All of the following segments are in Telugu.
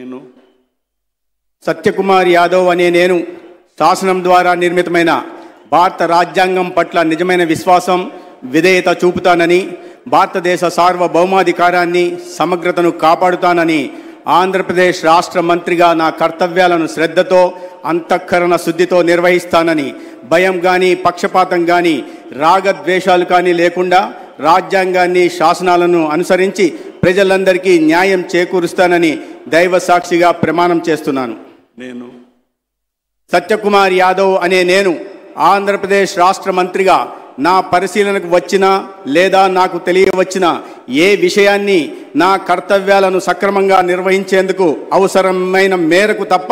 నేను సత్యకుమార్ యాదవ్ అనే నేను శాసనం ద్వారా నిర్మితమైన భారత రాజ్యాంగం పట్ల నిజమైన విశ్వాసం, విధేయత చూపుతానని, భారతదేశ సార్వభౌమాధికారాన్ని, సమగ్రతను కాపాడుతానని ఆంధ్రప్రదేశ్ రాష్ట్ర మంత్రిగా నా కర్తవ్యాలను శ్రద్ధతో, అంతఃకరణ శుద్ధితో నిర్వహిస్తానని, భయం కానీ, పక్షపాతం కానీ, రాగద్వేషాలు కానీ లేకుండా రాజ్యాంగాన్ని, శాసనాలను అనుసరించి ప్రజలందరికీ న్యాయం చేకూరుస్తానని దైవ సాక్షిగా ప్రమాణం చేస్తున్నాను. నేను సత్యకుమార్ యాదవ్ అనే నేను ఆంధ్రప్రదేశ్ రాష్ట్ర మంత్రిగా నా పరిశీలనకు వచ్చిన లేదా నాకు తెలియవచ్చిన ఏ విషయాన్ని నా కర్తవ్యాలను సక్రమంగా నిర్వహించేందుకు అవసరమైన మేరకు తప్ప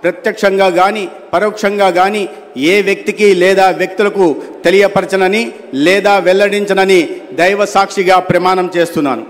ప్రత్యక్షంగా కానీ పరోక్షంగా కానీ ఏ వ్యక్తికి లేదా వ్యక్తులకు తెలియపరచనని లేదా వెల్లడించనని దైవ సాక్షిగా ప్రమాణం చేస్తున్నాను.